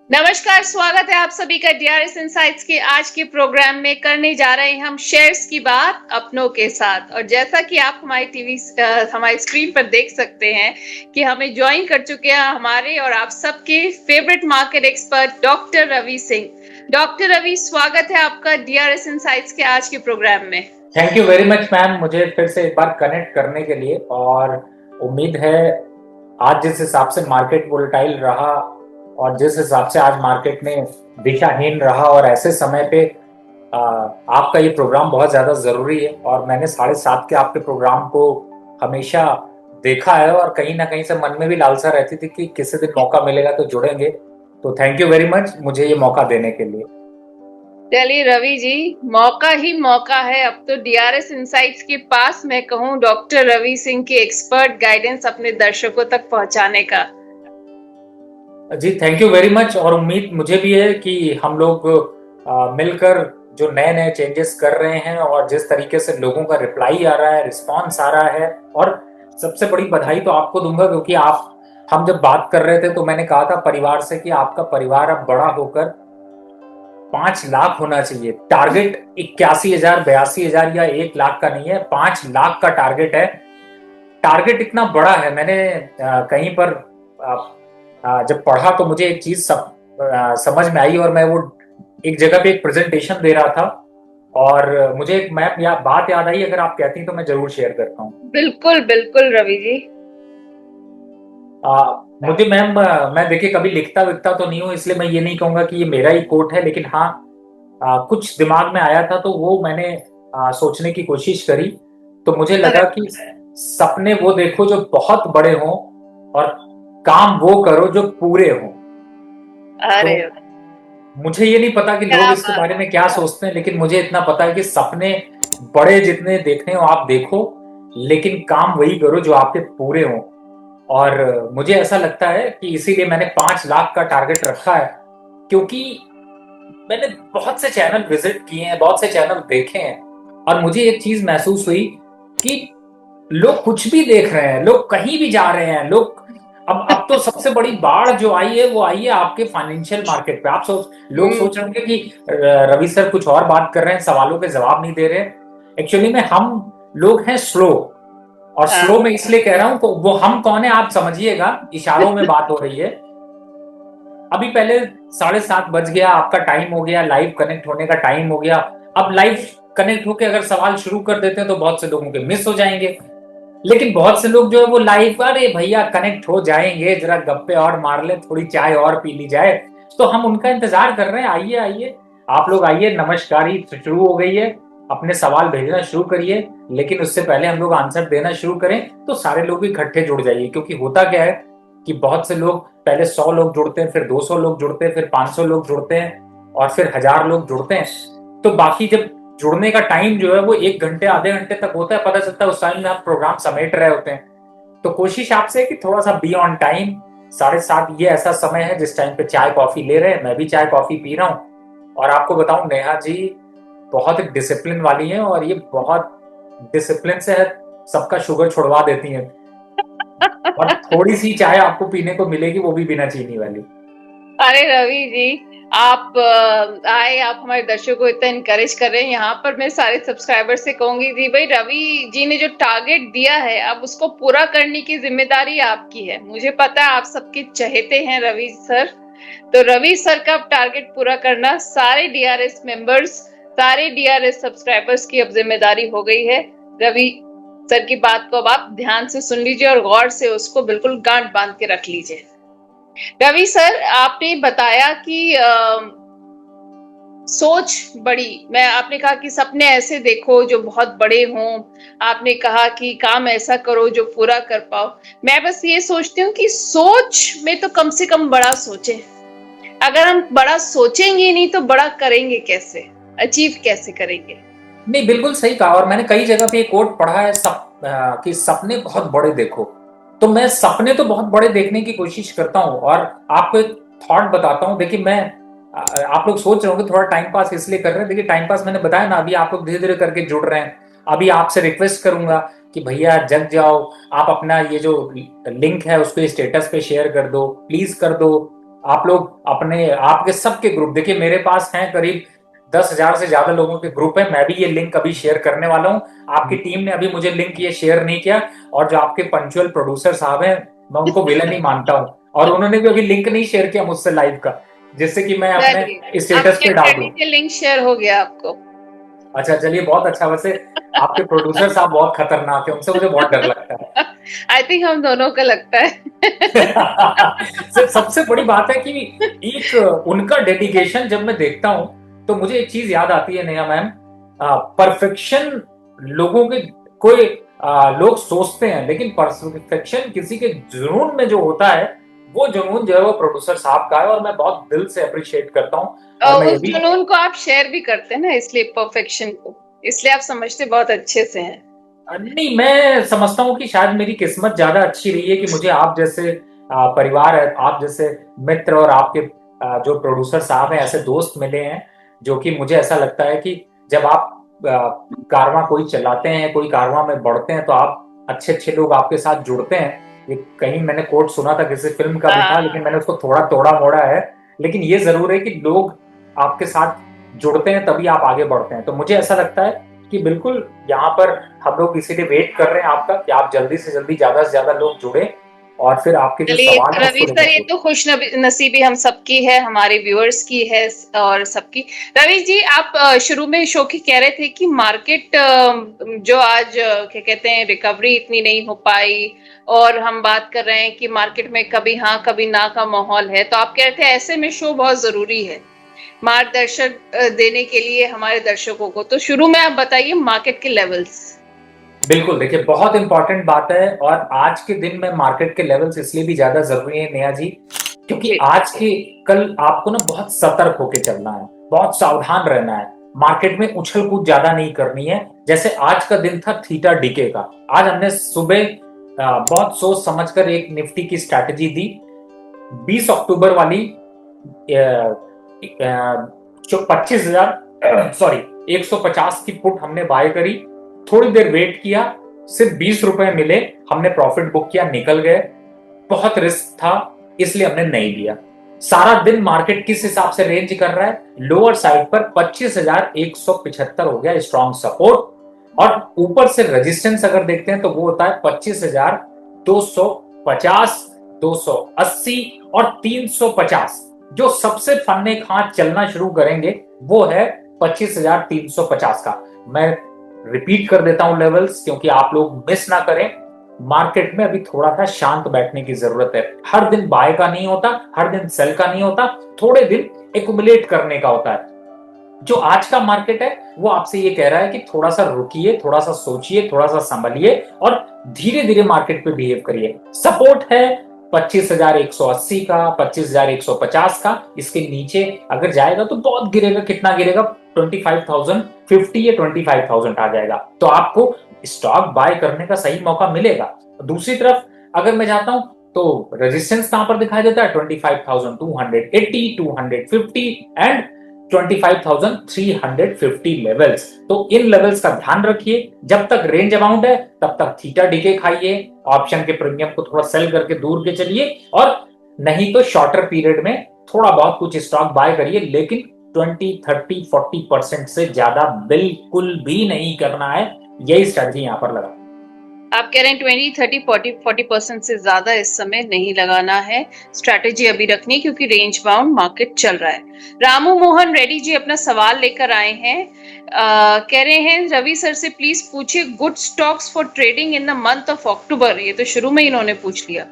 नमस्कार, स्वागत है आप सभी का डीआरएस इनसाइट्स के आज के प्रोग्राम में। करने जा रहे हैं हम शेयर्स की बात अपनों के साथ। और जैसा कि आप हमारी स्क्रीन पर देख सकते हैं कि हमें ज्वाइन कर चुके हैं हमारे और आप सबके favourite market expert doctor Ravi Singh. Doctor Ravi, स्वागत है आपका डीआरएस इनसाइट्स के आज के प्रोग्राम में। Thank you very much ma'am, मुझे फिर से एक बार कनेक्ट करने के लिए। और उम्मीद है आज जिस हिसाब से मार्केट वोलेटाइल रहा और जिस हिसाब से आज मार्केट में दिशाहीन रहा, और ऐसे समय पे आपका ये प्रोग्राम बहुत ज्यादा जरूरी है। और मैंने 7:30 के आपके प्रोग्राम को हमेशा देखा है और कहीं ना कहीं से मन में भी लालसा रहती थी कि किसी दिन मौका मिलेगा तो जुड़ेंगे। तो थैंक यू वेरी मच मुझे ये मौका देने के लिए। चलिए रवि जी, मौका ही मौका है अब तो डीआरएस इनसाइट्स के पास मैं कहूँ डॉक्टर रवि सिंह की एक्सपर्ट गाइडेंस अपने दर्शकों तक पहुंचाने का। जी थैंक यू वेरी मच। और उम्मीद मुझे भी है कि हम लोग मिलकर जो नए नए चेंजेस कर रहे हैं और जिस तरीके से लोगों का रिप्लाई आ रहा है, रिस्पांस आ रहा है। और सबसे बड़ी बधाई तो आपको दूंगा क्योंकि आप हम जब बात कर रहे थे तो मैंने कहा था परिवार से कि आपका परिवार अब बड़ा होकर 5 लाख होना चाहिए। टारगेट 81,000 82,000 या 1 लाख का नहीं है, 5 लाख का टारगेट है। टारगेट इतना बड़ा है। मैंने कहीं पर जब पढ़ा तो मुझे एक चीज समझ में आई, और मैं वो एक जगह पे एक प्रेजेंटेशन दे रहा था और मुझे एक मैप या बात याद आई। अगर आप कहती हैं तो मैं जरूर शेयर करता हूँ। बिल्कुल बिल्कुल रवि जी। मुझे मैम, मैं देखिए कभी लिखता विखता तो नहीं हूँ, इसलिए मैं ये नहीं कहूंगा कि ये मेरा ही कोट है, लेकिन हाँ कुछ दिमाग में आया था तो वो मैंने सोचने की कोशिश करी। तो मुझे लगा कि सपने वो देखो जो बहुत बड़े हों और काम वो करो जो पूरे हों। तो अरे मुझे ये नहीं पता कि लोग क्या इसके बात बारे में क्या सोचते हैं, लेकिन मुझे इतना पता है कि सपने बड़े जितने देखने हो आप देखो, लेकिन काम वही करो जो आपके पूरे हों। और मुझे ऐसा लगता है कि इसीलिए मैंने 5 लाख का टारगेट रखा है, क्योंकि मैंने बहुत से चैनल विजिट किए हैं, बहुत से चैनल देखे हैं, और मुझे एक चीज महसूस हुई कि लोग कुछ भी देख रहे हैं, लोग कहीं भी जा रहे हैं। लोग अब तो सबसे बड़ी बाढ़ जो आई है वो आई है आपके फाइनेंशियल मार्केट पे। लोग हम्म। सोच रहे होंगे कि रवि सर कुछ और बात कर रहे हैं, सवालों के जवाब नहीं दे रहे। एक्चुअली में हम लोग हैं स्लो। और हाँ। स्लो में इसलिए कह रहा हूं तो वो हम कौन है आप समझिएगा, इशारों में बात हो रही है। अभी पहले 7:30 बज गया, आपका टाइम हो गया, लाइव कनेक्ट होने का टाइम हो गया। अब लाइव कनेक्ट होके अगर सवाल शुरू कर देते हैं तो बहुत से लोगों के मिस हो जाएंगे। लेकिन बहुत से लोग जो है वो लाइव, अरे भैया कनेक्ट हो जाएंगे, जरा गप्पे और मार ले, थोड़ी चाय और पी ली जाए। तो हम उनका इंतजार कर रहे हैं। आइए आइए आप लोग आइए, नमस्कार ही शुरू हो गई है। अपने सवाल भेजना शुरू करिए, लेकिन उससे पहले हम लोग आंसर देना शुरू करें तो सारे लोग इकट्ठे जुड़ जाइए। क्योंकि होता क्या है कि बहुत से लोग पहले 100 लोग जुड़ते हैं, फिर 200 लोग जुड़ते हैं, फिर 500 लोग जुड़ते हैं और फिर 1000 लोग जुड़ते हैं। तो बाकी जब जुड़ने का टाइम जो है वो 1 घंटे आधे घंटे तक होता है, पता चलता है उस टाइम में आप प्रोग्राम समेट रहे होते हैं। तो कोशिश आपसे है कि थोड़ा सा बी ऑन टाइम। 7:30 ये ऐसा समय है जिस टाइम पे चाय कॉफी ले रहे हैं, मैं भी चाय कॉफी पी रहा हूँ। और आपको बताऊं नेहा जी बहुत डिसिप्लिन वाली हैं, और ये बहुत डिसिप्लिन से है, सबका शुगर छुड़वा देती हैं। और थोड़ी सी चाय आपको पीने को मिलेगी, वो भी बिना चीनी वाली। अरे रवि जी, आप आए, आप हमारे दर्शकों को इतना इनकरेज कर रहे हैं। यहाँ पर मैं सारे सब्सक्राइबर से कहूंगी जी, भाई रवि जी ने जो टारगेट दिया है अब उसको पूरा करने की जिम्मेदारी आपकी है। मुझे पता है आप सबके चहेते हैं रवि सर। तो रवि सर का अब टारगेट पूरा करना सारे डीआरएस मेंबर्स, सारे डीआरएस सब्सक्राइबर्स की अब जिम्मेदारी हो गई है। रवि सर की बात को अब आप ध्यान से सुन लीजिए और गौर से उसको बिल्कुल गांठ बांध के रख लीजिए। रवि सर, आपने बताया कि सोच बड़ी, मैं आपने कहा कि सपने ऐसे देखो जो बहुत बड़े हों। आपने कहा कि काम ऐसा करो जो पूरा कर पाओ। मैं बस ये सोचती हूँ कि सोच में तो कम से कम बड़ा सोचें। अगर हम बड़ा सोचेंगे नहीं तो बड़ा करेंगे कैसे, अचीव कैसे करेंगे। नहीं, बिल्कुल सही कहा। और मैंने कई जगह पे एक कोट पढ़ा है कि सपने बहुत बड़े देखो। तो मैं सपने तो बहुत बड़े देखने की कोशिश करता हूँ। और आपको एक थॉट बताता हूँ। देखिए मैं आप लोग सोच रहे होंगे थोड़ा टाइम पास इसलिए कर रहे हैं। देखिए टाइम पास मैंने बताया ना, अभी आप लोग धीरे धीरे करके जुड़ रहे हैं। अभी आपसे रिक्वेस्ट करूंगा कि भैया जग जाओ, आप अपना ये जो लिंक है उसको स्टेटस पे शेयर कर दो, प्लीज कर दो। आप लोग अपने आपके सबके ग्रुप, देखिए मेरे पास हैं करीब 10,000 से ज्यादा लोगों के ग्रुप है। मैं भी ये लिंक अभी शेयर करने वाला हूँ। आपकी टीम ने अभी मुझे लिंक ये शेयर नहीं किया, और जो आपके पंचुअल प्रोड्यूसर साहब हैं, मैं उनको विलन ही मानता हूँ, और उन्होंने भी अभी लिंक नहीं शेयर किया मुझसे लाइव का, जिससे कि मैं अपने चलिए, आप स्टेटस पे चेक डाल कर दूं। लीजिए, लिंक शेयर हो गया आपको। अच्छा चलिए, बहुत अच्छा। वैसे आपके प्रोड्यूसर साहब बहुत खतरनाक है, उनसे मुझे बहुत डर लगता है। आई थिंक हम दोनों को लगता है। सबसे बड़ी बात है कि एक उनका डेडिकेशन जब मैं देखता हूं, तो मुझे एक चीज याद आती है नेहा मैम। परफेक्शन लोगों के कोई लोग सोचते हैं, लेकिन परफेक्शन किसी के जुनून में जो होता है, वो जुनून जो है वो प्रोड्यूसर साहब का है, और मैं बहुत दिल से अप्रिशिएट करता हूँ। और और मैं ये उस भी जुनून को आप शेयर भी करते हैं ना, इसलिए परफेक्शन को, इसलिए आप समझते बहुत अच्छे से हैं। नहीं, मैं समझता हूँ कि शायद मेरी किस्मत ज्यादा अच्छी रही है कि मुझे आप जैसे परिवार है, आप जैसे मित्र, और आपके जो प्रोड्यूसर साहब हैं, ऐसे दोस्त मिले हैं, जो कि मुझे ऐसा लगता है कि जब आप कारवां कोई चलाते हैं, कोई कारवां में बढ़ते हैं, तो आप अच्छे अच्छे लोग आपके साथ जुड़ते हैं। ये कहीं मैंने कोट सुना था, किसी फिल्म का भी था, लेकिन मैंने उसको थोड़ा तोड़ा मोड़ा है। लेकिन ये जरूर है कि लोग आपके साथ जुड़ते हैं, तभी आप आगे बढ़ते हैं। तो मुझे ऐसा लगता है कि बिल्कुल यहाँ पर हम लोग इसीलिए वेट कर रहे हैं आपका, कि आप जल्दी से जल्दी ज्यादा से ज्यादा लोग जुड़े, और फिर आपके जो चलिए सवाल है रवि उसको सर, ये लेकर। तो खुश नसीबी हम सबकी है, हमारे व्यूअर्स की है और सबकी। रवि जी, आप शुरू में शो की कह रहे थे कि मार्केट जो आज क्या कहते हैं, रिकवरी इतनी नहीं हो पाई, और हम बात कर रहे हैं कि मार्केट में कभी हाँ कभी ना का माहौल है, तो आप कह रहे थे ऐसे में शो बहुत जरूरी है मार्गदर्शन देने के लिए हमारे दर्शकों को। तो शुरू में आप बताइए मार्केट के लेवल्स। बिल्कुल, देखिए बहुत इंपॉर्टेंट बात है, और आज के दिन में मार्केट के लेवल्स इसलिए भी ज्यादा जरूरी है नेहा जी, क्योंकि जी। आज के कल आपको ना बहुत सतर्क होकर चलना है, बहुत सावधान रहना है। मार्केट में उछल कूद ज्यादा नहीं करनी है। जैसे आज का दिन था थीटा डीके का, आज हमने सुबह बहुत सोच समझकर एक निफ्टी की स्ट्रैटेजी दी। 20 अक्टूबर वाली जो 25,000 सॉरी 150 की पुट हमने बाय करी, थोड़ी देर वेट किया, सिर्फ 20 रुपए मिले, हमने प्रॉफिट बुक किया, निकल गए। बहुत रिस्क था, इसलिए हमने नहीं लिया। सारा दिन मार्केट किस हिसाब से रेंज कर रहा है, लोअर साइड पर 25,175 हो गया स्ट्रॉन्ग सपोर्ट, और ऊपर से रेजिस्टेंस अगर देखते हैं तो वो होता है 25,250, 280 और 350। जो सबसे फन्ने हाथ चलना शुरू करेंगे वो है 25,350 का। मैं रिपीट कर देता हूं लेवल्स, क्योंकि आप लोग मिस ना करें। मार्केट में अभी थोड़ा सा शांत बैठने की जरूरत है। हर दिन बाय का नहीं होता, हर दिन सेल का नहीं होता, थोड़े दिन एक्युमुलेट करने का होता है। जो आज का मार्केट है वो आपसे ये कह रहा है कि थोड़ा सा रुकिए, थोड़ा सा सोचिए, थोड़ा सा संभलिए, और धीरे धीरे मार्केट पे बिहेव करिए। सपोर्ट है 25,180 का, 25,150 का। इसके नीचे अगर जाएगा तो बहुत गिरेगा। कितना गिरेगा? 25,050 या 25,000 आ जाएगा, तो आपको स्टॉक बाय करने का सही मौका मिलेगा। दूसरी तरफ अगर मैं जाता हूं तो रेजिस्टेंस कहां पर दिखाई देता है? 25,280, 250 एंड 25,350 लेवल्स। तो इन लेवल्स का ध्यान रखिए। जब तक रेंज अमाउंट है तब तक थीटा डीके खाइए, ऑप्शन के प्रीमियम को थोड़ा सेल करके दूर के चलिए, और नहीं तो शॉर्टर पीरियड में थोड़ा बहुत कुछ स्टॉक बाय करिए, लेकिन 20, 30, 40% से ज्यादा बिल्कुल भी नहीं करना है। यही स्ट्रेटजी यहां पर लगा। आप कह रहे हैं 20, 30, 40% से ज्यादा इस समय नहीं लगाना है, स्ट्रैटेजी अभी रखनी है, क्योंकि रेंज बाउंड मार्केट चल रहा है। रामू मोहन रेड्डी जी अपना सवाल लेकर आए हैं। कह रहे हैं रवि सर से प्लीज पूछिए good stocks for trading in the month of October. ये तो शुरू में इन्होंने पूछ लिया।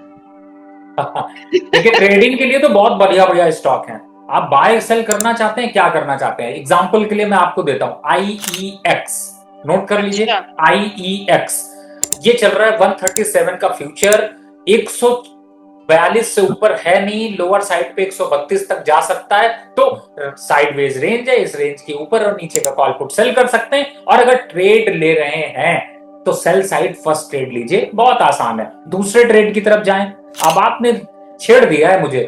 देखिए, ट्रेडिंग के लिए तो बहुत बढ़िया बढ़िया स्टॉक हैं। आप बाय सेल करना चाहते हैं, क्या करना चाहते हैं? एग्जांपल के लिए मैं आपको देता हूं, IEX नोट कर लीजिए। अच्छा। IEX ये चल रहा है 137 का फ्यूचर, 142 से ऊपर है नहीं, लोअर साइड पे 132 तक जा सकता है। तो साइडवेज रेंज है, इस रेंज के ऊपर और नीचे का कॉल पुट सेल कर सकते हैं। और अगर ट्रेड ले रहे हैं तो सेल साइड फर्स्ट ट्रेड लीजिए, बहुत आसान है। दूसरे ट्रेड की तरफ जाएं। अब आपने छेड़ दिया है मुझे।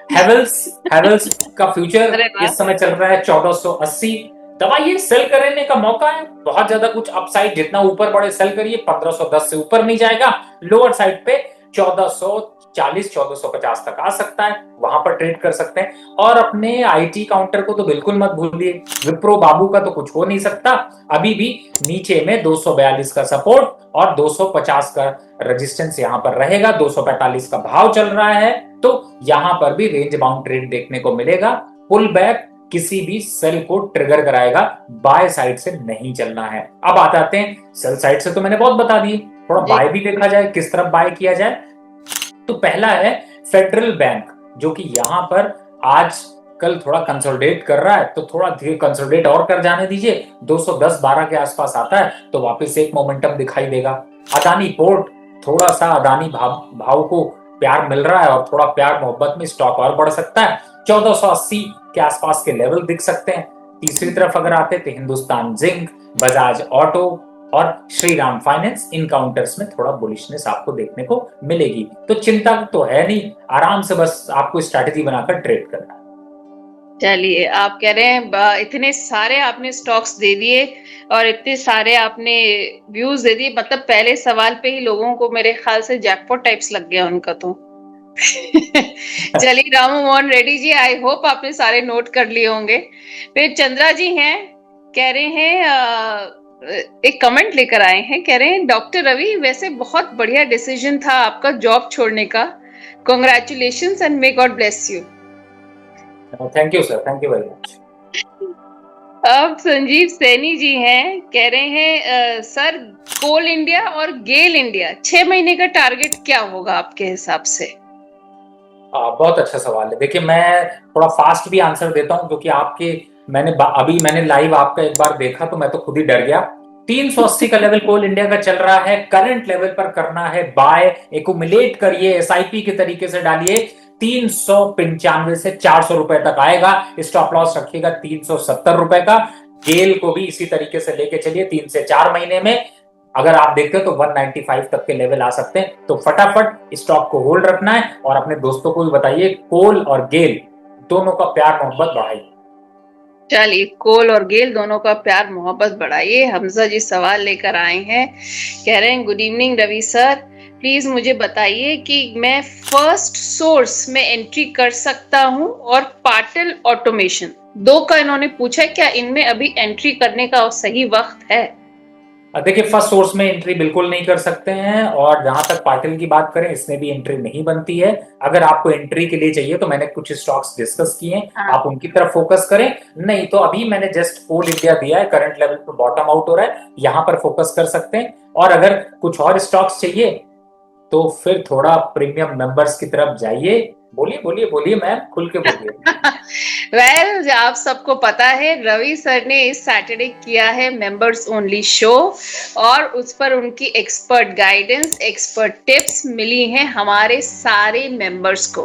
हैवेल्स का फ्यूचर इस समय चल रहा है 1480। दबाइए, सेल करने का मौका है, बहुत ज्यादा कुछ अपसाइड, जितना ऊपर बढ़े सेल करिए। 1510 से ऊपर नहीं जाएगा, लोअर साइड पे 1440 1450 तक आ सकता है, वहां पर ट्रेड कर सकते हैं। और अपने आईटी काउंटर को तो बिल्कुल मत भूलिए, विप्रो बाबू का तो कुछ हो नहीं सकता। अभी भी नीचे में 242 का सपोर्ट और 250 का रेजिस्टेंस यहां पर रहेगा, 245 का भाव चल रहा है, तो यहां पर भी रेंज बाउंड ट्रेड देखने को मिलेगा। पुल बैक किसी भी सेल को ट्रिगर कराएगा, बाय साइड से नहीं चलना है। अब आते हैं सेल साइड से, तो मैंने बहुत बता दी, थोड़ा बाय भी देखा जाए, किस तरफ बाय किया जाए। तो पहला है फेडरल बैंक, जो कि यहां पर आज कल थोड़ा कंसोलिडेट कर रहा है, तो थोड़ा धीरे कंसोलिडेट और कर जाने दीजिए, 210-12 के आसपास आता है तो वापस एक मोमेंटम दिखाई देगा। अदानी पोर्ट, थोड़ा सा अदानी भाव को प्यार मिल रहा है और थोड़ा प्यार मोहब्बत में स्टॉक और बढ़ सकता है, 1480 के आसपास के लेवल दिख सकते हैं। तीसरी तरफ अगर आते तो हिंदुस्तान जिंक, बजाज ऑटो और श्रीराम फाइनेंस, इन काउंटर्स में थोड़ा बुलिशनेस आपको देखने को मिलेगी। तो चिंता तो है नहीं, आराम से बस आपको स्ट्रैटेजी बनाकर ट्रेड करना है। चलिए, आप कह रहे हैं इतने सारे आपने स्टॉक्स दे दिए और इतने सारे आपने व्यूज दे दिए, मतलब पहले सवाल पे ही लोगों को मेरे ख्याल से जैकपॉट टाइप्स लग गया उनका तो। चलिए रामू मोहन रेड्डी जी, आई होप आपने सारे नोट कर लिए होंगे। फिर चंद्रा जी हैं, कह रहे हैं एक कमेंट लेकर आए हैं, कह रहे हैं डॉक्टर रवि वैसे बहुत बढ़िया डिसीजन था आपका जॉब छोड़ने का, congratulations and may God bless you. Thank you sir, thank you very much. अब संजीव सैनी जी हैं, कह रहे हैं सर कोल इंडिया और गेल इंडिया 6 महीने का टारगेट क्या होगा आपके हिसाब से? बहुत अच्छा सवाल है। देखिए, मैं थोड़ा फास्ट भी आंसर देता हूं, क्योंकि आपके मैंने लाइव आपका एक बार देखा तो मैं तो खुद ही डर गया। 380 का लेवल कोल इंडिया का चल रहा है, करंट लेवल पर करना है बाय, एक्यूमुलेट करिए, एसआईपी के तरीके से डालिए, 395 से 400 रुपए तक आएगा। स्टॉप लॉस रखिएगा 370 रुपए का। गेल को भी इसी तरीके से लेके चलिए, 3 से 4 महीने में अगर आप देखते हो तो 195 तक के लेवल आ सकते हैं। तो फटाफट स्टॉक को होल्ड रखना है और अपने दोस्तों को भी बताइए, कोल और गेल दोनों का प्यार मोहब्बत बढ़ाइए। चलिए, कोल और गेल दोनों का प्यार मोहब्बत बढ़ाइए। हमजा जी सवाल लेकर आए हैं, कह रहे हैं good evening Ravi sir, please मुझे बताइए कि मैं फर्स्ट सोर्स में एंट्री कर सकता हूं और पाटिल ऑटोमेशन, दो का इन्होंने पूछा है, क्या इनमें अभी एंट्री करने का सही वक्त है? देखिए, फर्स्ट सोर्स में एंट्री बिल्कुल नहीं कर सकते हैं, और जहां तक पाटिल की बात करें, इसमें भी एंट्री नहीं बनती है। अगर आपको एंट्री के लिए चाहिए तो मैंने कुछ स्टॉक्स डिस्कस किए हैं, आप उनकी तरफ फोकस करें। नहीं तो अभी मैंने जस्ट कोल इंडिया दिया है, करंट लेवल पर बॉटम आउट हो रहा है, यहां पर फोकस कर सकते हैं। और अगर कुछ और स्टॉक्स चाहिए तो फिर थोड़ा प्रीमियम मेंबर्स की तरफ जाइए। बोलिए बोलिए बोलिए मैम, खुल के बोलिए। वेल, आप सबको पता है रवि सर ने इस सैटरडे किया है मेंबर्स ओनली शो, और उस पर उनकी एक्सपर्ट गाइडेंस, एक्सपर्ट टिप्स मिली हैं हमारे सारे मेंबर्स को।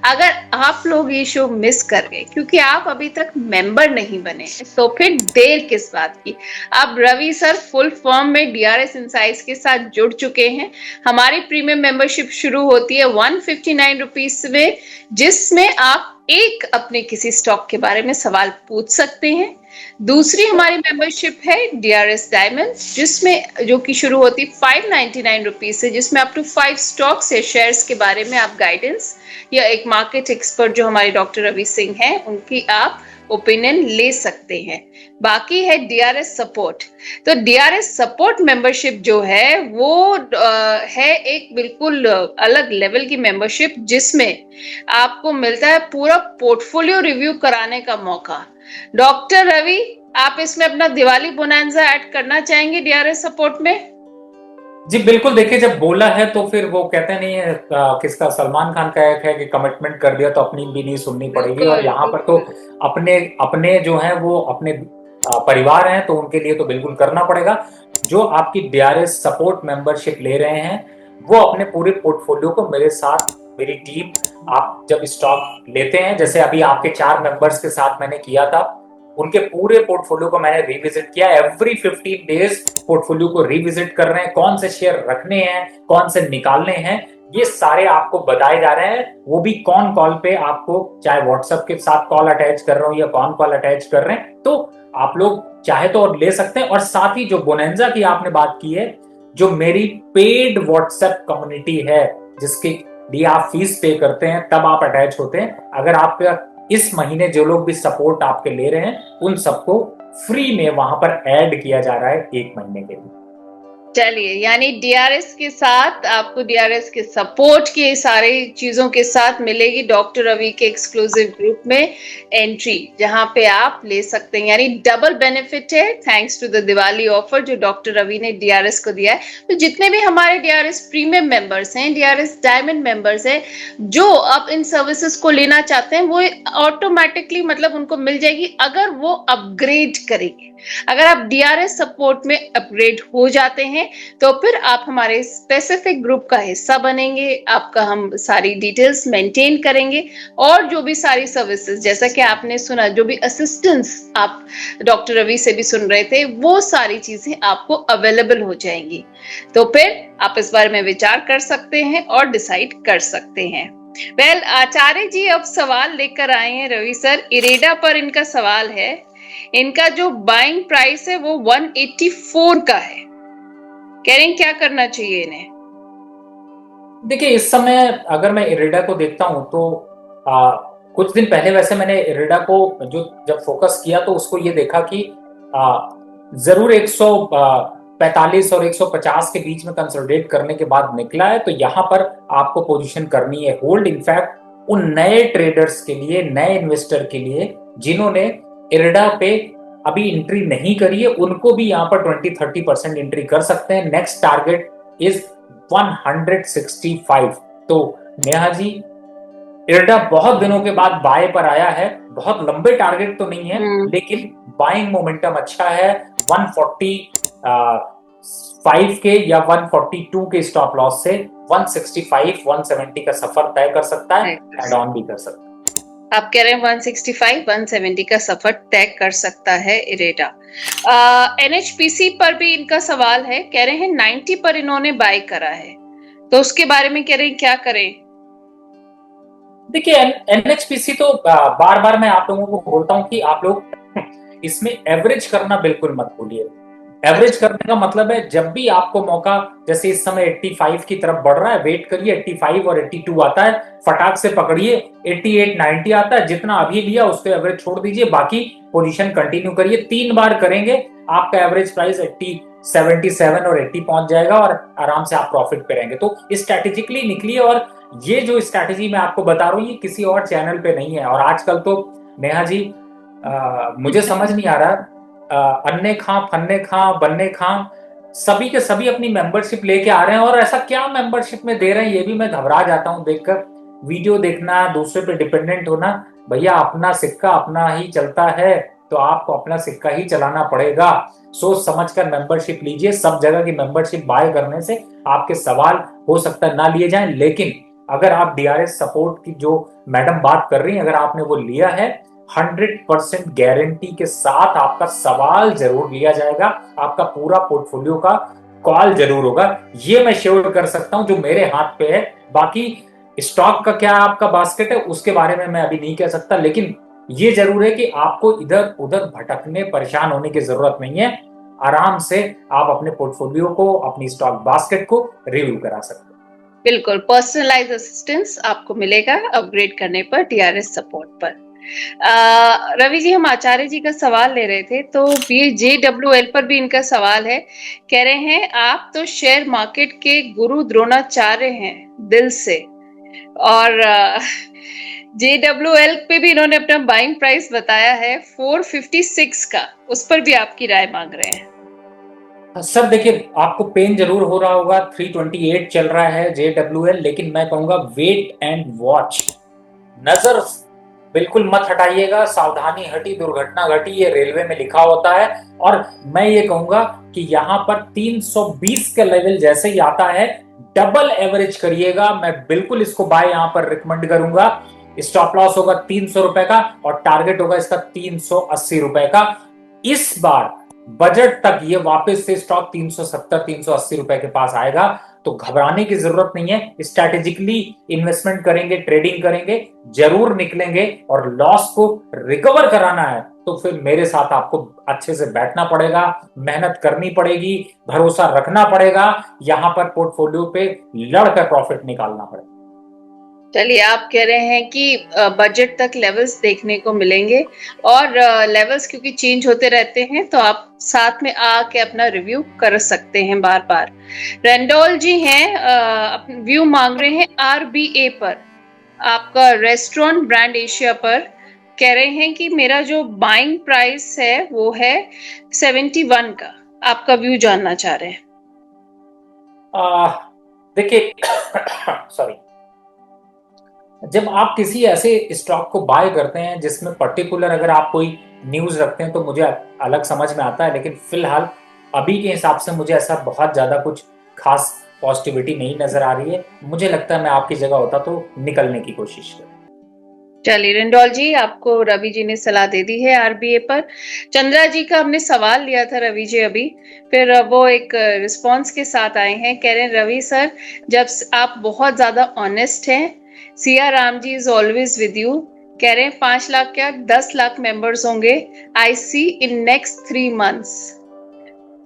अगर आप लोग ये शो मिस कर गए क्योंकि आप अभी तक मेंबर नहीं बने, तो फिर देर किस बात की। अब रवि सर फुल फॉर्म में डीआरएस इनसाइट्स के साथ जुड़ चुके हैं। हमारी प्रीमियम मेंबरशिप शुरू होती है 159 रुपीज में, जिसमें आप एक अपने किसी स्टॉक के बारे में सवाल पूछ सकते हैं। दूसरी हमारी मेंबरशिप है डीआरएस डायमंड, जिसमें जो कि शुरू होती 599 रुपीज से, जिसमें अप टू 5 स्टॉक्स या शेयर्स के बारे में आप गाइडेंस या एक मार्केट एक्सपर्ट जो हमारे डॉक्टर रवि सिंह हैं उनकी आप ओपिनियन ले सकते हैं। बाकी है डीआरएस सपोर्ट। तो डीआरएस सपोर्ट मेंबरशिप जो है वो है एक बिल्कुल अलग लेवल की मेंबरशिप, जिसमें आपको मिलता है पूरा पोर्टफोलियो रिव्यू कराने का मौका। डॉक्टर रवि, आप इसमें अपना दिवाली बोनांजा ऐड करना चाहेंगे डीआरएस सपोर्ट में? जी बिल्कुल। देखिए, जब बोला है तो फिर वो कहते नहीं है, किसका, सलमान खान का एक है कि कमिटमेंट कर दिया तो अपनी भी नहीं सुननी पड़ेगी। और यहाँ पर तो अपने अपने जो है वो अपने परिवार हैं, तो उनके लिए तो बिल्कुल करना पड़ेगा। जो आपकी डीआरएस सपोर्ट मेंबरशिप ले रहे हैं वो अपने पूरे पोर्टफोलियो को मेरे साथ, मेरी टीम, आप जब स्टॉक लेते हैं, जैसे अभी आपके 4 मेंबर्स के साथ मैंने किया था, उनके पूरे पोर्टफोलियो को मैंने रिविजिट किया। एवरी 15 डेज पोर्टफोलियो को रिविजिट कर रहे हैं, कौन से शेयर रखने हैं, कौन से निकालने हैं, ये सारे आपको बताए जा रहे हैं। वो भी कौन कॉल पे आपको, चाहे व्हाट्सएप के साथ कॉल अटैच कर रहे हो या कौन कॉल अटैच कर रहे हैं, तो आप लोग चाहे तो और ले सकते हैं। और साथ ही जो बोनेंजा की आपने बात की है, जो मेरी पेड व्हाट्सएप कम्युनिटी है, जिसके लिए आप फीस पे करते हैं तब आप अटैच होते हैं। अगर आप इस महीने जो लोग भी सपोर्ट आपके ले रहे हैं उन सबको फ्री में वहां पर ऐड किया जा रहा है 1 महीने के लिए। चलिए, यानी डीआरएस के साथ आपको डीआरएस के सपोर्ट की सारी चीजों के साथ मिलेगी डॉक्टर रवि के एक्सक्लूसिव ग्रुप में एंट्री, जहां पे आप ले सकते हैं, यानी डबल बेनिफिट है thanks to the Diwali offer जो डॉक्टर रवि ने डीआरएस को दिया है। तो जितने भी हमारे डीआरएस प्रीमियम मेंबर्स हैं, डीआरएस डायमंड मेंबर्स हैं, जो अब इन सर्विसेज को लेना चाहते हैं, वो ऑटोमेटिकली मतलब उनको मिल जाएगी अगर वो अपग्रेड करेंगे। अगर आप डीआरएस सपोर्ट में अपग्रेड हो जाते हैं तो फिर आप हमारे स्पेसिफिक ग्रुप का हिस्सा बनेंगे, आपका हम सारी डिटेल्स मेंटेन करेंगे और जो भी सारी सर्विसेज, जैसा कि आपने सुना, जो भी असिस्टेंस आप डॉक्टर रवि से भी सुन रहे थे, वो सारी चीजें आपको अवेलेबल हो जाएंगी। तो फिर आप इस बारे में विचार कर सकते हैं और डिसाइड कर सकते हैं। वेल, आचार्य जी अब सवाल लेकर आए हैं रवि सर। इरेडा पर इनका सवाल है, इनका जो बाइंग प्राइस है वो 184 का है, कह रहे हैं क्या करना चाहिए इन्हें? देखिए, इस समय अगर मैं इरेडा को देखता हूं तो कुछ दिन पहले वैसे मैंने इरेडा को जब फोकस किया तो उसको ये देखा कि जरूर 145 और 150 के बीच में कंसोलिडेट करने के बाद निकला है, तो यहां पर आपको पोजीशन करनी है होल्ड। इनफैक्ट उन नए ट्रेडर्स के लिए, नए इन्वेस्टर के लिए जिन्होंने इरेडा पे अभी एंट्री नहीं करी है, उनको भी यहाँ पर 20-30% एंट्री कर सकते हैं। Next target is 165। तो नेहा जी, इरेडा बहुत दिनों के बाद बाय पर आया है, बहुत लंबे टारगेट तो नहीं है लेकिन बाइंग मोमेंटम अच्छा है। 145 के या 142 के स्टॉप लॉस से 165, 170 का सफर तय कर सकता है, एड ऑन भी कर सकता है। आप कह रहे हैं 165, 170 का सफर तय कर सकता है इरेडा। एनएचपीसी पर भी इनका सवाल है, कह रहे हैं 90 पर इन्होंने बाय करा है, तो उसके बारे में कह रहे हैं क्या करें? देखिए, एनएचपीसी तो बार बार मैं आप लोगों को बोलता हूं कि आप लोग इसमें एवरेज करना बिल्कुल मत भूलिए। एवरेज करने का मतलब है जब भी आपको मौका, जैसे इस समय 85 की तरफ बढ़ रहा है, वेट करिए, 85 और 82 आता है, फटाक से पकड़िए, 88, 90 आता है, जितना अभी लिया उसको एवरेज छोड़ दीजिए, बाकी पोजीशन कंटिन्यू करिए। 3 बार करेंगे आपका एवरेज प्राइस 80, 77 और 80 पहुंच जाएगा और आराम से आप प्रॉफिट पे रहेंगे। तो स्ट्रैटेजिकली निकलिए, और ये जो स्ट्रैटेजी मैं आपको बता रहा हूँ ये किसी और चैनल पे नहीं है। और आजकल तो नेहा जी मुझे समझ नहीं आ रहा, अन्ने खां, फन्ने खां, बन्ने खां, सभी के सभी अपनी मेंबरशिप लेके आ रहे हैं, और ऐसा क्या मेंबरशिप में दे रहे हैं ये भी मैं घबरा जाता हूँ देखकर। वीडियो देखना, दूसरे पे डिपेंडेंट होना, भैया अपना सिक्का अपना ही चलता है, तो आपको अपना सिक्का ही चलाना पड़ेगा। सोच समझकर मेंबरशिप लीजिए। सब जगह की मेंबरशिप बाय करने से आपके सवाल हो सकता है ना लिए जाएं, लेकिन अगर आप डीआरएस सपोर्ट की जो मैडम बात कर रही हैं, अगर आपने वो लिया है, 100% गारंटी के साथ आपका सवाल जरूर लिया जाएगा, आपका पूरा पोर्टफोलियो का कॉल जरूर होगा, ये मैं श्योर कर सकता हूं जो मेरे हाथ पे है। बाकी स्टॉक का क्या आपका बास्केट है उसके बारे में मैं अभी नहीं कह सकता, लेकिन ये जरूर है कि आपको इधर उधर भटकने, परेशान होने की जरूरत नहीं है। आराम से आप अपने पोर्टफोलियो को, अपनी स्टॉक बास्केट को रिव्यू करा सकते हैं। बिल्कुल पर्सनलाइज असिस्टेंस आपको मिलेगा अपग्रेड करने पर डीआरएस सपोर्ट पर। रवि जी, हम आचार्य जी का सवाल ले रहे थे, तो ये JWL पर भी इनका सवाल है, कह रहे हैं आप तो शेयर मार्केट के गुरु द्रोणाचार्य हैं दिल से, और JWL पे भी इन्होंने अपना बाइंग प्राइस बताया है 456 का, उस पर भी आपकी राय मांग रहे हैं। सर देखिए, आपको पेन जरूर हो रहा होगा, 328 चल रहा है JWL, लेकिन मैं कहूंगा वेट एंड वॉच, नजर बिल्कुल मत हटाइएगा। सावधानी हटी दुर्घटना घटी, ये रेलवे में लिखा होता है। और मैं ये कहूंगा कि यहाँ पर 320 के लेवल जैसे ही आता है डबल एवरेज करिएगा। मैं बिल्कुल इसको बाय यहाँ पर रिकमेंड करूंगा। स्टॉप लॉस होगा 300 रुपए का और टारगेट होगा इसका 380 रुपए का। इस बार बजट तक ये वापस से स्टॉक 370, 380 रुपए के पास आएगा, तो घबराने की जरूरत नहीं है। स्ट्रैटेजिकली इन्वेस्टमेंट करेंगे, ट्रेडिंग करेंगे, जरूर निकलेंगे। और लॉस को रिकवर कराना है तो फिर मेरे साथ आपको अच्छे से बैठना पड़ेगा, मेहनत करनी पड़ेगी, भरोसा रखना पड़ेगा, यहां पर पोर्टफोलियो पे लड़कर प्रॉफिट निकालना पड़ेगा। चलिए, आप कह रहे हैं कि बजट तक लेवल्स देखने को मिलेंगे, और लेवल्स क्योंकि चेंज होते रहते हैं तो आप साथ में आके अपना रिव्यू कर सकते हैं बार बार। रेंडोल जी हैं, व्यू मांग रहे हैं आरबीए पर, आपका रेस्टोरेंट ब्रांड एशिया पर। कह रहे हैं कि मेरा जो बाइंग प्राइस है वो है 71 का, आपका व्यू जानना चाह रहे हैं। देखिए सॉरी, जब आप किसी ऐसे स्टॉक को बाय करते हैं जिसमें पर्टिकुलर अगर आप कोई न्यूज रखते हैं तो मुझे अलग समझ में आता है, लेकिन फिलहाल अभी के हिसाब से मुझे ऐसा बहुत ज्यादा कुछ खास पॉजिटिविटी नहीं नजर आ रही है। मुझे लगता है मैं आपकी जगह होता तो निकलने की कोशिश करता। चलिए रेंडोल जी, आपको रवि जी ने सलाह दे दी है आरबीए पर। चंद्रा जी का हमने सवाल लिया था रवि जी अभी, फिर वो एक रिस्पांस के साथ आए हैं। कह रहे हैं रवि सर, जब आप बहुत ज्यादा ऑनेस्ट हैं, Siya Ram ji is always with you. कह रहे हैं 5 लाख क्या 10 लाख मेंबर्स होंगे, I see in next 3 months.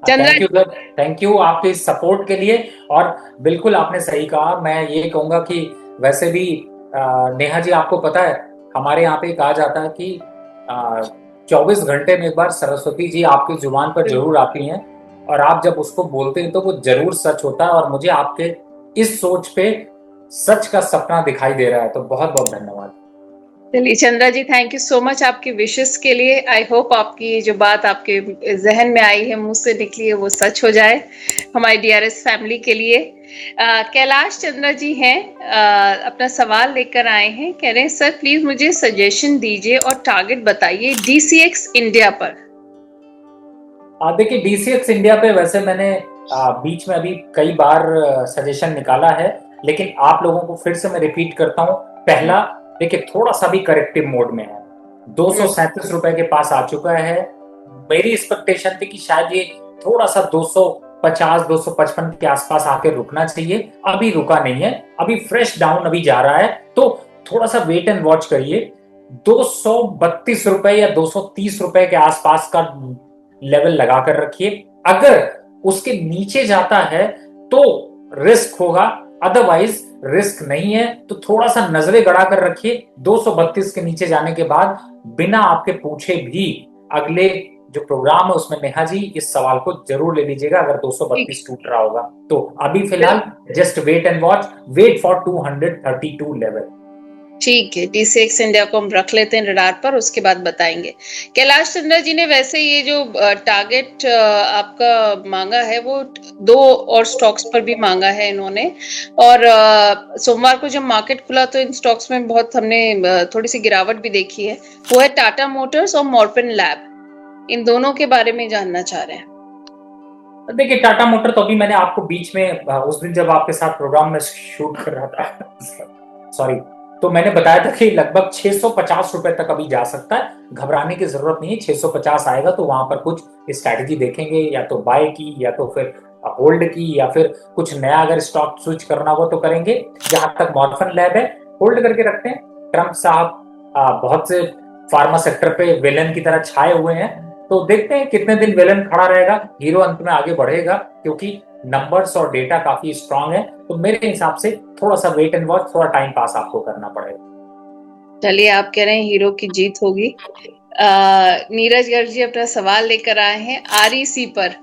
Chandra thank you sir, thank you आपके सपोर्ट के लिए। और बिल्कुल आपने सही कहा। मैं ये कहूंगा कि वैसे भी नेहा जी, आपको पता है हमारे यहाँ पे कहा जाता है कि 24 घंटे में एक बार सरस्वती जी आपकी जुबान पर जरूर आती हैं, और आप जब उसको बोलते हैं तो वो जरूर सच होता है। और मुझे आपके इस सोच पे सच का सपना दिखाई दे रहा है, तो बहुत बहुत धन्यवाद। चलिए चंद्रा जी, थैंक यू सो मच आपकी विशेस के लिए। आई होप आपकी जो बात आपके जहन में आई है, मुंह से निकली है, वो सच हो जाए हमारी डीआरएस फैमिली के लिए। कैलाश चंद्रा जी हैं, अपना सवाल लेकर आए हैं। कह रहे हैं सर प्लीज मुझे सजेशन दीजिए और टारगेट बताइए डीसीएक्स इंडिया पर। देखिए, डीसीएक्स इंडिया पे वैसे मैंने बीच में अभी कई बार सजेशन निकाला है, लेकिन आप लोगों को फिर से मैं रिपीट करता हूँ। पहला, देखिए थोड़ा सा भी करेक्टिव मोड में है, 237 रुपए के पास आ चुका है। मेरी एक्सपेक्टेशन थी कि शायद ये थोड़ा सा 250 255 के आसपास आके रुकना चाहिए, अभी रुका नहीं है, अभी फ्रेश डाउन अभी जा रहा है। तो थोड़ा सा वेट एंड वॉच करिए। 232 रुपए या 230 रुपए के आसपास का लेवल लगाकर रखिए। अगर उसके नीचे जाता है तो रिस्क होगा, अदरवाइज रिस्क नहीं है। तो थोड़ा सा नजरें गड़ाकर रखिए। 232 के नीचे जाने के बाद बिना आपके पूछे भी अगले जो प्रोग्राम है उसमें नेहा जी इस सवाल को जरूर ले लीजिएगा, अगर 232 टूट रहा होगा तो। अभी फिलहाल just wait and watch, wait for 232 level. ठीक है, डीसीएक्स इंडिया को हम रख लेते हैं रडार पर, उसके बाद बताएंगे। कैलाश चंद्रा जी ने वैसे ये जो टारगेट आपका मांगा है वो 2 और स्टॉक्स पर भी मांगा है इन्होंने। और सोमवार को जब मार्केट खुला तो इन स्टॉक्स में बहुत हमने थोड़ी सी गिरावट भी देखी है। वो है टाटा मोटर्स और मॉर्फिन लैब, इन दोनों के बारे में जानना चाह रहे हैं। देखिए, टाटा मोटर तो अभी मैंने आपको बीच में उस दिन जब आपके साथ प्रोग्राम में शूट कर रहा था सॉरी, तो मैंने बताया था कि लगभग 650 रुपए तक अभी जा सकता है। घबराने की जरूरत नहीं है। 650 आएगा तो वहां पर कुछ स्ट्रैटेजी देखेंगे, या तो बाय की या तो फिर होल्ड की, या फिर कुछ नया अगर स्टॉक स्विच करना हो तो करेंगे। जहां तक मॉर्फन लैब है, होल्ड करके रखते हैं। ट्रम्प साहब बहुत से फार्मा सेक्टर पे विलन की तरह छाए हुए हैं, तो देखते हैं कितने दिन विलन खड़ा रहेगा। हीरो अंत में आगे बढ़ेगा, क्योंकि नंबर्स और डेटा काफी स्ट्रांग है। तो मेरे हिसाब से थोड़ा सा वेट एंड वॉच, थोड़ा टाइम पास आपको करना पड़ेगा। चलिए, आप कह रहे हैं हीरो की जीत होगी। नीरज गर्ग जी अपना सवाल लेकर आए हैं आरईसी पर।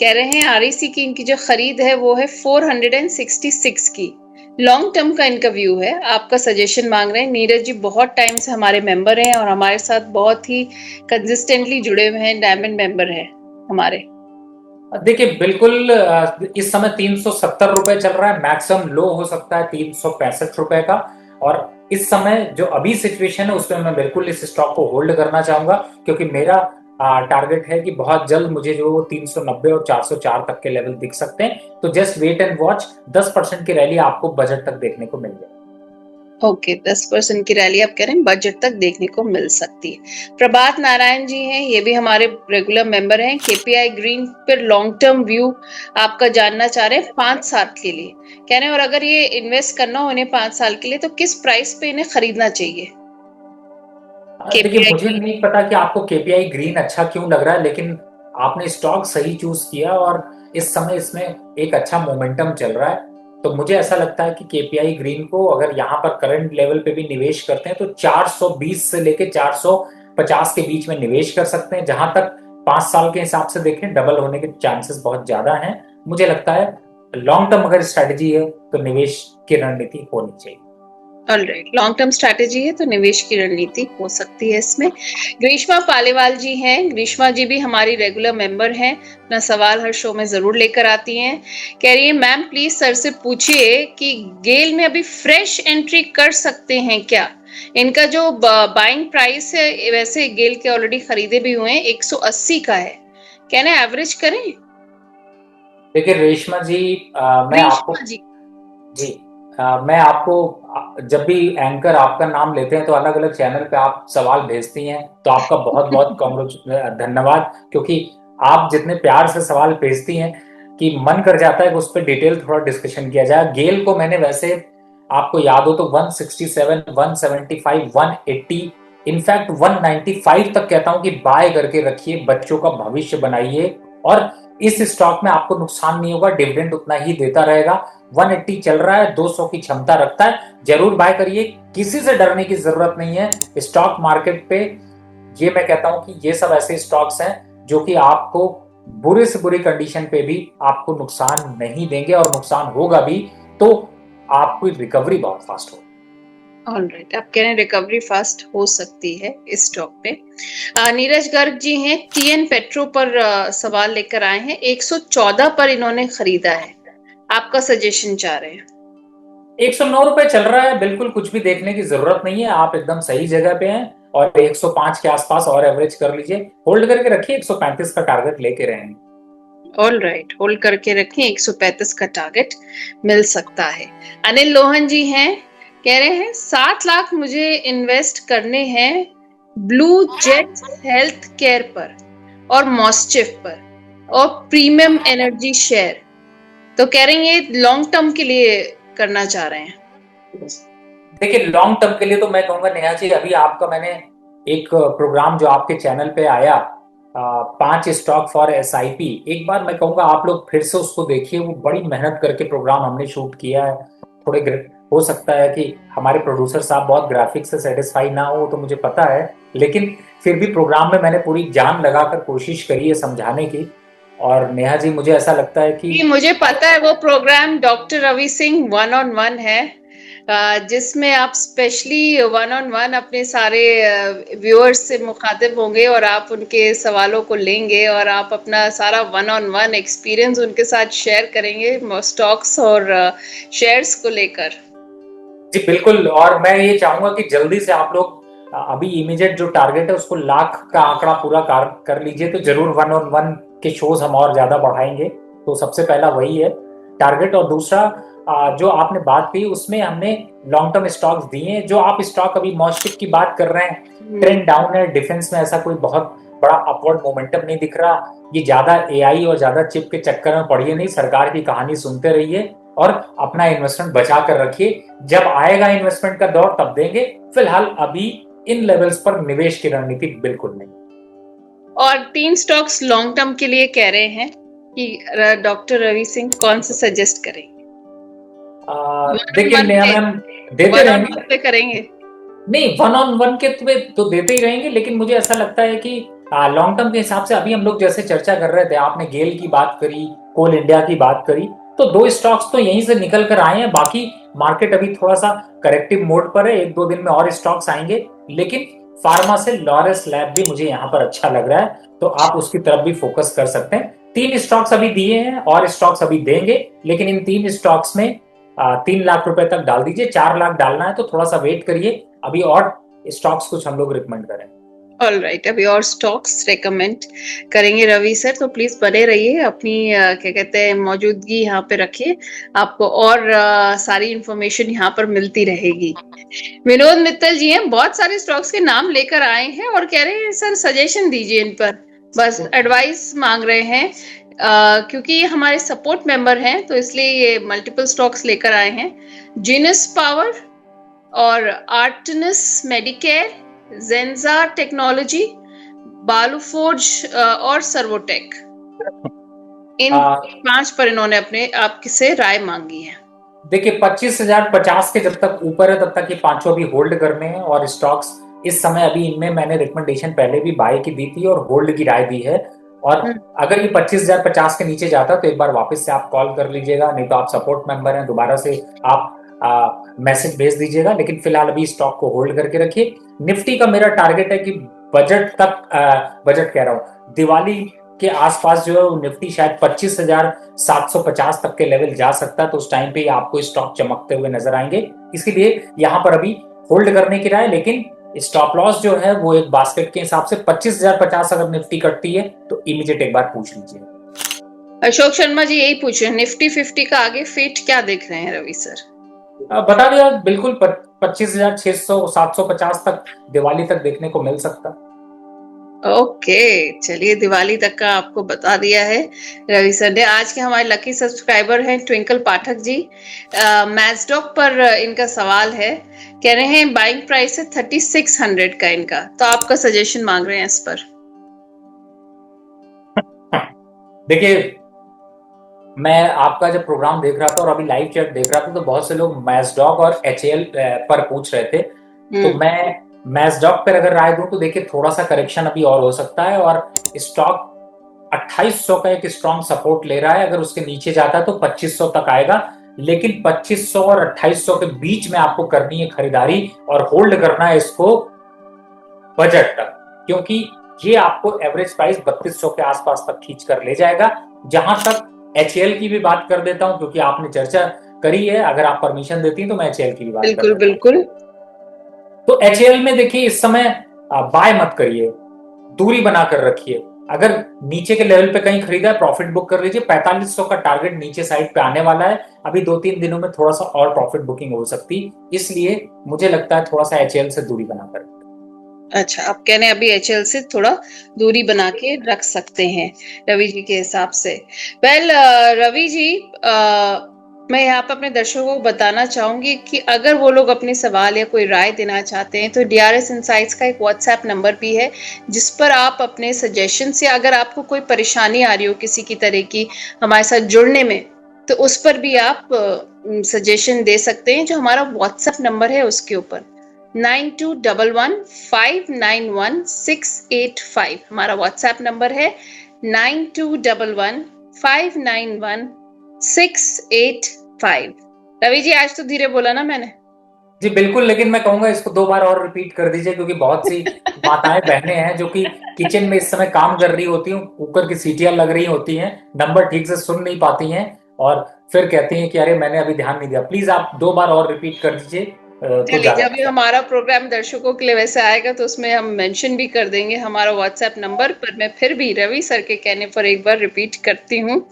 कह रहे हैं आरईसी की इनकी जो खरीद है वो है 466 की, लॉन्ग टर्म का इनका व्यू है। आपका सजेशन मांग रहे हैं। नीरज जी बहुत टाइम से हमारे मेंबर हैं और हमारे साथ बहुत ही कंसिस्टेंटली जुड़े हुए हैं, डायमंड मेंबर हैं हमारे। देखिए, बिल्कुल इस समय 370 रुपए चल रहा है, मैक्सिमम लो हो सकता है 365 रुपए का। और इस समय जो अभी सिचुएशन है उसमें मैं बिल्कुल इस स्टॉक को होल्ड करना चाहूंगा, क्योंकि मेरा टारगेट है कि बहुत जल्द मुझे जो 390 और 404 तक के लेवल दिख सकते हैं। तो जस्ट वेट एंड वॉच, 10% की रैली आपको बजट तक देखने को मिल जाए। ओके, 10% की रैली आप कह रहे हैं बजट तक देखने को मिल सकती है। प्रभात नारायण जी हैं, ये भी हमारे रेगुलर मेंबर हैं। केपीआई ग्रीन पर लॉन्ग टर्म व्यू आपका जानना चाह रहे हैं 5 साल के लिए, कह रहे हैं और अगर ये इन्वेस्ट करना हो इन्हें 5 साल के लिए तो किस प्राइस पे इन्हें खरीदना चाहिए? देखिए, केपीआई मुझे नहीं पता कि आपको केपीआई ग्रीन अच्छा क्यों लग रहा है, लेकिन आपने स्टॉक सही चूज किया और इस समय इसमें एक अच्छा मोमेंटम चल रहा है। तो मुझे ऐसा लगता है कि केपीआई ग्रीन को अगर यहाँ पर करंट लेवल पे भी निवेश करते हैं तो 420 से लेके 450 के बीच में निवेश कर सकते हैं। जहां तक 5 साल के हिसाब से देखें, डबल होने के चांसेस बहुत ज्यादा हैं। मुझे लगता है लॉन्ग टर्म अगर स्ट्रेटेजी है तो निवेश की रणनीति होनी चाहिए। ऑलराइट, लॉन्ग टर्म स्ट्रैटेजी है तो निवेश की रणनीति हो सकती है इसमें। ग्रीष्मा पालीवाल जी हैं, ग्रीष्मा जी भी हमारी रेगुलर मेंबर हैं, अपना सवाल हर शो में जरूर लेकर आती हैं। कह रही है मैम प्लीज सर से पूछिए कि गेल में अभी फ्रेश एंट्री कर सकते हैं क्या? इनका जो बाइंग प्राइस है वैसे गेल के ऑलरेडी खरीदे भी हुए हैं, 180 का है, कहना एवरेज करें? देखिए रेशमा जी, मैं आपको ग्रीष्मा जी, जी मैं आपको जब भी एंकर आपका नाम लेते हैं तो अलग अलग चैनल पे आप सवाल भेजती हैं, तो आपका बहुत बहुत धन्यवाद, क्योंकि आप जितने प्यार से सवाल भेजती हैं कि मन कर जाता है कि उस पर डिटेल थोड़ा डिस्कशन किया जाए। गेल को मैंने वैसे आपको याद हो तो 167, 175, 180, इनफैक्ट 195 तक कहता हूं कि बाय करके रखिए, बच्चों का भविष्य बनाइए और इस स्टॉक में आपको नुकसान नहीं होगा, डिविडेंड उतना ही देता रहेगा। 180 चल रहा है, 200 की क्षमता रखता है, जरूर बाय करिए, किसी से डरने की जरूरत नहीं है। स्टॉक मार्केट पे ये मैं कहता हूं कि ये सब ऐसे स्टॉक्स हैं जो कि आपको बुरे से बुरी कंडीशन पे भी आपको नुकसान नहीं देंगे, और नुकसान होगा भी तो आपकी रिकवरी बहुत फास्ट होगी। ऑलराइट, आप कह रहे हैं रिकवरी फास्ट हो सकती है इस स्टॉक पे। नीरज गर्ग जी हैं, टीएन पेट्रो पर सवाल लेकर आए हैं, 114 पर इन्होंने खरीदा है, आपका सजेशन चाह रहे हैं। 109 रुपए चल रहा है, बिल्कुल कुछ भी देखने की जरूरत नहीं है, आप एकदम सही जगह पे हैं और 105 के आसपास और एवरेज कर लीजिए, होल्ड करके रखिए, 135 का टारगेट लेके रहेंगे। ऑलराइट, होल्ड करके रखें, 135 का टारगेट मिल सकता है। अनिल लोहन जी हैं, कह रहे हैं 7 लाख मुझे इन्वेस्ट करने हैं ब्लू जेट हेल्थ केयर पर और मॉस्चिफ पर और प्रीमियम एनर्जी शेयर, तो कह रहे हैं ये लॉन्ग टर्म के लिए करना चाह रहे हैं। देखिए लॉन्ग टर्म के लिए तो मैं कहूंगा नेहा जी, अभी आपका मैंने एक प्रोग्राम जो आपके चैनल पे आया 5 स्टॉक फॉर एसआईपी, एक बार मैं कहूंगा आप लोग फिर से उसको देखिए, वो बड़ी मेहनत करके प्रोग्राम हमने शूट किया है। थोड़े हो सकता है कि हमारे प्रोड्यूसर साहब बहुत ग्राफिक्स से सेटिस्फाई ना हो, तो मुझे पता है, लेकिन फिर भी प्रोग्राम में मैंने पूरी जान लगाकर कोशिश करी है समझाने की। और नेहा जी मुझे ऐसा लगता है कि मुझे पता है वो programme doctor Ravi Singh 1-on-1 है, जिसमें आप स्पेशली 1-on-1 अपने सारे व्यूअर्स से मुखातिब होंगे और आप उनके सवालों को लेंगे और आप अपना सारा 1-on-1 एक्सपीरियंस उनके साथ शेयर करेंगे स्टॉक्स और शेयर्स को लेकर। जी बिल्कुल, और मैं ये चाहूंगा कि जल्दी से आप लोग अभी इमीडिएट जो टारगेट है उसको लाख का आंकड़ा पूरा कर लीजिए, तो जरूर 1-on-1 के शोज हम और ज्यादा बढ़ाएंगे। तो सबसे पहला वही है टारगेट, और दूसरा जो आपने बात की उसमें हमने लॉन्ग टर्म स्टॉक्स दिए, जो आप स्टॉक अभी मॉस्टिक की बात कर रहे हैं, ट्रेंड डाउन है, डिफेंस में ऐसा कोई बहुत बड़ा अपवर्ड मोमेंटम नहीं दिख रहा, ये ज्यादा एआई और ज्यादा चिप के चक्कर में पड़िए नहीं, सरकार की कहानी सुनते रहिए और अपना इन्वेस्टमेंट बचा कर रखिए, जब आएगा इन्वेस्टमेंट का दौर तब देंगे, फिलहाल अभी इन लेवल्स पर निवेश की रणनीति बिल्कुल नहीं। और 3 स्टॉक्स लॉन्ग टर्म के लिए कह रहे हैं कि डॉक्टर रवि सिंह कौन से सजेस्ट करेंगे? देखिए नेहा मैम, देते रहेंगे, करेंगे नहीं 1-on-1 के तो देते ही रहेंगे, लेकिन मुझे ऐसा लगता है कि लॉन्ग टर्म के हिसाब से अभी हम लोग जैसे चर्चा कर रहे थे, आपने गेल की बात करी, कोल इंडिया की बात करी, तो 2 स्टॉक्स तो यहीं से निकल कर आए हैं, बाकी मार्केट अभी थोड़ा सा करेक्टिव मोड पर है, 1-2 दिन में और स्टॉक्स आएंगे, लेकिन फार्मा से लॉरेस लैब भी मुझे यहाँ पर अच्छा लग रहा है, तो आप उसकी तरफ भी फोकस कर सकते हैं। 3 स्टॉक्स अभी दिए हैं और स्टॉक्स अभी देंगे, लेकिन इन 3 स्टॉक्स में 3 लाख रुपए तक डाल दीजिए, 4 लाख डालना है तो थोड़ा सा वेट करिए, अभी और स्टॉक्स कुछ हम लोग रिकमेंड करें। ऑल राइट, अभी और स्टॉक्स रेकमेंड करेंगे रवि सर, तो प्लीज बने रहिए, अपनी क्या कहते हैं मौजूदगी यहाँ पे रखिए, आपको और सारी इंफॉर्मेशन यहाँ पर मिलती रहेगी। विनोद मित्तल जी हैं, बहुत सारे स्टॉक्स के नाम लेकर आए हैं और कह रहे हैं सर सजेशन दीजिए इन पर, बस एडवाइस मांग रहे हैं। क्योंकि ये हमारे सपोर्ट मेंबर हैं तो इसलिए ये मल्टीपल स्टॉक्स लेकर आए हैं। जीनस पावर और आर्टनस मेडिकेयर, जेंजा टेक्नोलॉजी, बालूफोर्ज और सर्वोटेक, इन आ, 5 पर इन्होंने अपने आपसे राय मांगी है। देखिए 25,050 के जब तक ऊपर है तब तक ये पांचों अभी होल्ड करने हैं, और स्टॉक्स इस समय अभी इनमें मैंने रिकमेंडेशन पहले भी बाय की दी थी और होल्ड की राय दी है। और अगर ये 25,050 के नीचे जाता तो एक बार वापस से आप कॉल कर लीजिएगा, नहीं तो आप सपोर्ट मेंबर हैं, दोबारा से आप मैसेज भेज दीजिएगा। लेकिन फिलहाल अभी स्टॉक को होल्ड करके रखिए। निफ्टी का मेरा टारगेट है कि बजट तक, बजट कह रहा हूँ, दिवाली के आसपास जो है वो निफ्टी शायद 25,750 तक के लेवल जा सकता है, तो उस टाइम पे आपको स्टॉक चमकते हुए नजर आएंगे। इसके लिए यहाँ पर अभी होल्ड करने की राय, लेकिन स्टॉप लॉस जो है वो एक बास्केट के हिसाब से 25,050 अगर निफ्टी कटती है तो इमीडिएट एक बार पूछ लीजिए। अशोक शर्मा जी यही पूछ रहे हैं, निफ्टी 50 का आगे फिट क्या देख रहे हैं रवि सर? बता दिया बिल्कुल, 25,600 750 तक दिवाली तक देखने को मिल सकता। ओके, चलिए दिवाली तक का आपको बता दिया है रवि सर ने। आज के हमारे लकी सब्सक्राइबर हैं ट्विंकल पाठक जी। मैजडॉक पर इनका सवाल है, कह रहे हैं बाइंग प्राइस है 3600 का इनका, तो आपका सजेशन मांग रहे हैं इस पर। देखिए मैं आपका जब प्रोग्राम देख रहा था और अभी लाइव चैट देख रहा था तो बहुत से लोग मैजडॉक और एचएएल पर पूछ रहे थे, तो मैं मैजडॉक पर अगर राय दूं तो देखिए थोड़ा सा करेक्शन अभी और हो सकता है, और स्टॉक 2800 का एक स्ट्रॉन्ग सपोर्ट ले रहा है। अगर उसके नीचे जाता है तो 2500 तक आएगा, लेकिन 2500 और 2800 के बीच में आपको करनी है खरीदारी और होल्ड करना है इसको बजट तक, क्योंकि ये आपको एवरेज प्राइस 3200 के आसपास तक खींच कर ले जाएगा। जहां तक एचएल की भी बात कर देता हूं, क्योंकि आपने चर्चा करी है, अगर आप परमिशन देती हैं तो मैं एचएल की भी बात बिल्कुल बिल्कुल। तो एचएल में देखिए इस समय बाय मत करिए, दूरी बनाकर रखिए। अगर नीचे के लेवल पे कहीं खरीदा है प्रॉफिट बुक कर लीजिए। 4500 का टारगेट नीचे साइड पे आने वाला है, अभी 2-3 दिनों में थोड़ा सा और प्रॉफिट बुकिंग हो सकती, इसलिए मुझे लगता है थोड़ा सा एचएल से दूरी बनाकर। अच्छा, आप कह रहे हैं अभी एचएल से थोड़ा दूरी बना के रख सकते हैं रवि जी के हिसाब से। वेल रवि जी, मैं यहाँ पर अपने दर्शकों को बताना चाहूंगी कि अगर वो लोग अपने सवाल या कोई राय देना चाहते हैं तो डीआरएस इनसाइट्स का एक व्हाट्सएप नंबर भी है, जिस पर आप अपने सजेशन से, अगर आपको कोई परेशानी आ रही हो किसी की तरह की हमारे साथ जुड़ने में, तो उस पर भी आप सजेशन दे सकते हैं, जो हमारा व्हाट्सएप नंबर है उसके ऊपर 9211591685 हमारा व्हाट्सएप नंबर है। 9211591685। रवि जी आज तो धीरे बोला ना मैंने? जी बिल्कुल, लेकिन मैं कहूंगा इसको 2 बार और रिपीट कर दीजिए, क्योंकि बहुत सी माताएं बहनें हैं जो कि किचन में इस समय काम कर रही होती हैं, कुकर की सीटियां लग रही होती हैं, नंबर ठीक से सुन नहीं पाती हैं और फिर कहती हैं कि अरे मैंने अभी ध्यान नहीं दिया। प्लीज आप 2 बार और रिपीट कर दीजिए तो चलिए, ज्यादा जब भी हमारा प्रोग्राम दर्शकों के लिए वैसे आएगा तो उसमें हम मेंशन भी कर देंगे हमारा व्हाट्सएप नंबर, पर मैं फिर भी रवि सर के कहने पर एक बार रिपीट करती हूँ।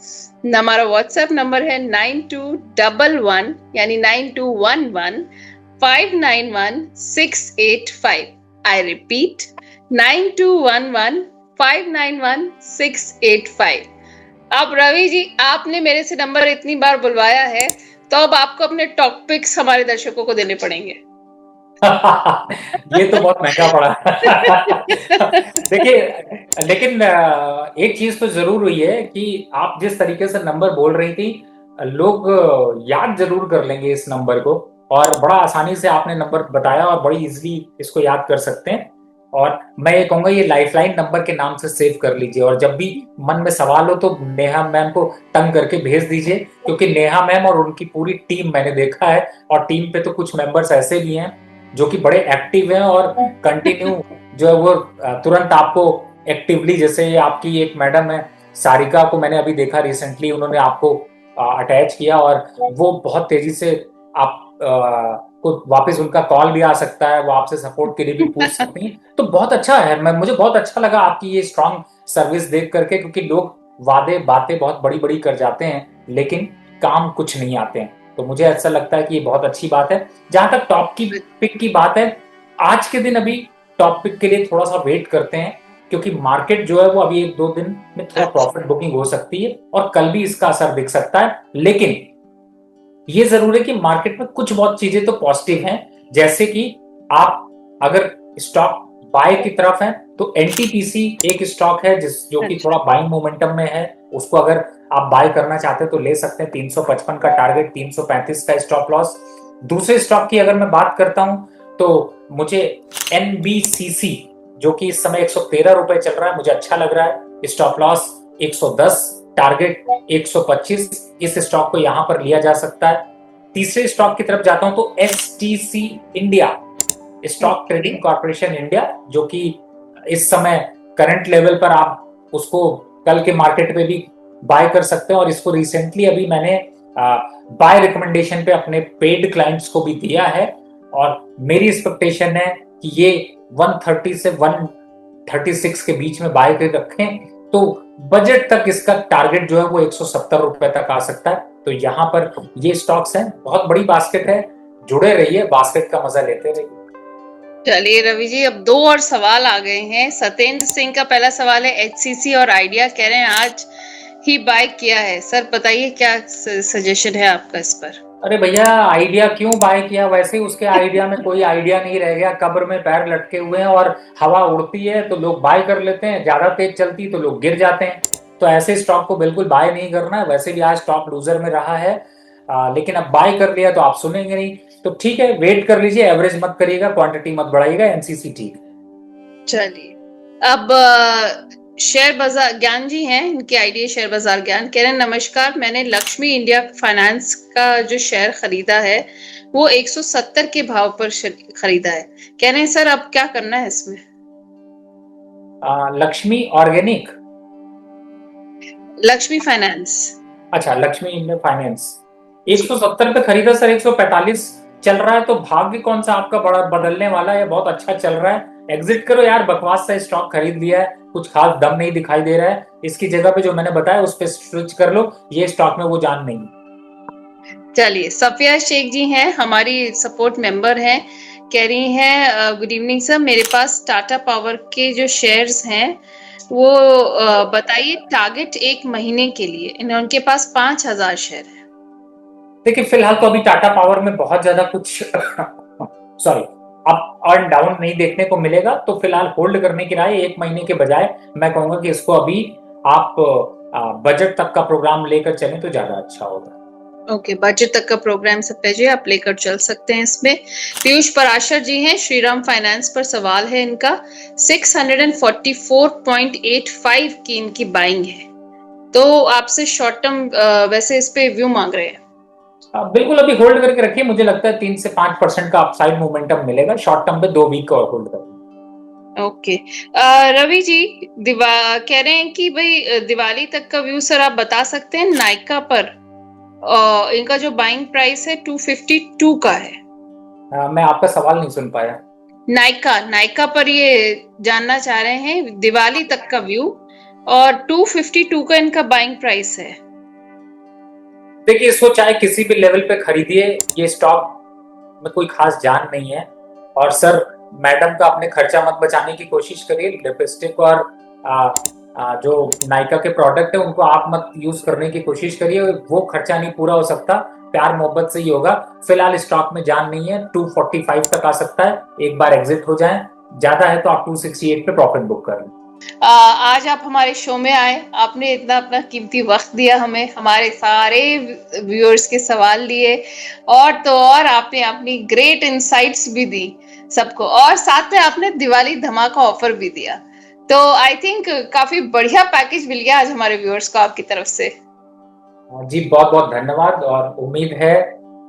हमारा व्हाट्सएप नंबर है 9211 यानी 9211591685। I repeat 9211591685। अब रवि जी आपने मेरे से नंबर इतनी बार बुलवाया है, तो अब आपको अपने टॉपिक्स हमारे दर्शकों को देने पड़ेंगे। ये तो बहुत महंगा पड़ा। देखिए लेकिन एक चीज तो जरूर हुई है कि आप जिस तरीके से नंबर बोल रही थी, लोग याद जरूर कर लेंगे इस नंबर को, और बड़ा आसानी से आपने नंबर बताया और बड़ी इजीली इसको याद कर सकते हैं। और मैं ये कहूंगा ये लाइफलाइन नंबर के नाम से सेव कर लीजिए, और जब भी मन में सवाल हो तो नेहा मैम को तंग करके भेज दीजिए, क्योंकि नेहा मैम और उनकी पूरी टीम मैंने देखा है, और टीम पे तो कुछ मेंबर्स ऐसे भी हैं जो कि बड़े एक्टिव हैं और कंटिन्यू जो है वो तुरंत आपको एक्टिवली, जैसे आपकी एक मैडम है सारिका को मैंने अभी देखा रिसेंटली, उन्होंने आपको अटैच किया और वो बहुत तेजी से आप को वापस उनका कॉल भी आ सकता है, वो आपसे सपोर्ट के लिए भी पूछ सकती हैं। तो बहुत अच्छा है, मुझे बहुत अच्छा लगा आपकी ये स्ट्रांग सर्विस देख करके, क्योंकि लोग वादे बातें बहुत बड़ी बड़ी कर जाते हैं लेकिन काम कुछ नहीं आते हैं। तो मुझे ऐसा लगता है कि ये बहुत अच्छी बात है। जहां तक टॉप की पिक की बात है, आज के दिन अभी टॉप पिक के लिए थोड़ा सा वेट करते हैं, क्योंकि मार्केट जो है वो अभी 1-2 दिन में थोड़ा प्रॉफिट बुकिंग हो सकती है और कल भी इसका असर दिख सकता है। लेकिन ये जरूर है कि मार्केट में कुछ बहुत चीजें तो पॉजिटिव हैं, जैसे कि आप अगर स्टॉक बाय की तरफ है तो एनटीपीसी एक स्टॉक है जो कि थोड़ा बाइंग मोमेंटम में है। उसको अगर आप बाय करना चाहते हैं तो ले सकते हैं। 355 का टारगेट, 335 का स्टॉप लॉस। दूसरे स्टॉक की अगर मैं बात करता हूं तो मुझे एनबीसीसी, जो कि इस समय 113 रुपए चल रहा है, मुझे अच्छा लग रहा है। Stop loss 110, target 125। इस स्टॉक को यहां पर लिया जा सकता है। तीसरे स्टॉक की तरफ जाता हूं तो STC India, stock trading corporation India, जो कि इस समय करंट लेवल पर आप उसको कल के मार्केट पे भी बाय कर सकते हैं। और इसको रिसेंटली अभी मैंने बाय रिकमेंडेशन पे अपने पेड क्लाइंट्स को भी दिया है, और मेरी एक्सपेक्टेशन है कि ये 130 से 136 के बीच में बाय कर रखें तो बजट तक इसका टारगेट जो है वो 170 रुपए तक आ सकता है। तो यहाँ पर ये स्टॉक्स हैं, बहुत बड़ी बास्केट है, जुड़े रहिए, बास्केट का मजा लेते रहिए। चलिए रवि जी, अब 2 और सवाल आ गए हैं। सत्येंद्र सिंह का पहला सवाल है, एचसीसी और आइडिया कह रहे हैं आज ही बाय किया है। सर बताइए क्या सजेशन है आपका इस पर? अरे भैया, आइडिया क्यों बाय किया? वैसे ही उसके आइडिया में कोई आइडिया नहीं रह गया, कब्र में पैर लटके हुए हैं और हवा उड़ती है तो लोग बाय कर लेते हैं, ज्यादा तेज चलती तो लोग गिर जाते हैं। तो ऐसे स्टॉक को बिल्कुल बाय नहीं करना है। वैसे भी आज टॉप लूजर में रहा है, लेकिन अब बाय कर लिया तो आप सुनेंगे नहीं, तो ठीक है, वेट कर लीजिए, एवरेज मत करिएगा, क्वांटिटी मत बढ़ाइएगा, एनसीसी ठीक। चलिए, अब शेयर बाजार ज्ञान जी हैं, इनके आइडिया शेयर बाजार ज्ञान कह रहे हैं, नमस्कार, मैंने लक्ष्मी इंडिया फाइनेंस का जो शेयर खरीदा है वो 170 के भाव पर खरीदा है। कह रहे हैं सर अब क्या करना है इसमें? Lakshmi organic, Lakshmi finance. अच्छा, लक्ष्मी इंडिया फाइनेंस 170 पे खरीदा सर, 145 चल रहा है, तो भाग्य कौन सा आपका बड़ा बदलने वाला है? बहुत अच्छा चल रहा है, एग्जिट करो यार, बकवास सा स्टॉक खरीद लिया है, कुछ खास दम नहीं दिखाई दे रहा है। इसकी जगह पे जो मैंने बताया उस पर स्विच कर लो, ये स्टॉक में वो जान नहीं। चलिए, सफिया शेख जी हैं, हमारी सपोर्ट मेंबर हैं, कह रही हैं गुड इवनिंग सर, मेरे पास टाटा पावर के जो शेयर्स हैं वो बताइए टारगेट 1 महीने के लिए। उनके पास 5000 शेयर है। देखिए, फिलहाल तो अभी टाटा पावर में बहुत ज्यादा कुछ सॉरी, अप और डाउन नहीं देखने को मिलेगा, तो फिलहाल होल्ड करने की राय, 1 महीने के बजाय मैं कहूंगा कि इसको अभी आप बजट तक का प्रोग्राम लेकर चलें तो ज्यादा अच्छा होगा। ओके, बजट तक का प्रोग्राम सब जी आप लेकर चल सकते हैं इसमें। पीयूष पराशर जी हैं, श्रीराम फाइनेंस पर सवाल है इनका, 644.85 की इनकी बाइंग है, तो आपसे शॉर्ट टर्म वैसे इस पे व्यू मांग रहे हैं। बिल्कुल, अभी होल्ड करके रखिए, मुझे लगता है 3 से 5% का अपसाइड मोमेंटम मिलेगा शॉर्ट टर्म पे, 2 वीक और होल्ड करें। ओके, रवि जी कह रहे हैं कि भाई दिवाली तक का व्यू सर आप बता सकते हैं नायका पर? इनका जो बाइंग प्राइस है 252 का है। मैं आपका सवाल नहीं सुन पाया। नायका पर ये जानना चाह रहे हैं दिवाली तक का व्यू, और 252 का इनका बाइंग प्राइस है। देखिए, इसको चाहे किसी भी लेवल पे खरीदिए, ये स्टॉक में कोई खास जान नहीं है। और सर, मैडम का अपने खर्चा मत बचाने की कोशिश करिए। लिपस्टिक और जो नायका के प्रोडक्ट है उनको आप मत यूज करने की कोशिश करिए, वो खर्चा नहीं पूरा हो सकता, प्यार मोहब्बत से ही होगा। फिलहाल स्टॉक में जान नहीं है, 245 तक आ सकता है, एक बार एग्जिट हो जाए, ज्यादा है तो आप 268 पे प्रॉफिट बुक कर लें। आज आप हमारे शो में आए, आपने इतना अपना कीमती वक्त दिया हमें, हमारे सारे व्यूअर्स के सवाल लिए, और तो और आपने अपनी ग्रेट इनसाइट्स भी दी सबको, और साथ में आपने दिवाली धमाका ऑफर भी दिया। तो आई थिंक काफी बढ़िया पैकेज मिल गया आज हमारे व्यूअर्स को आपकी तरफ से। जी बहुत बहुत धन्यवाद, और उम्मीद है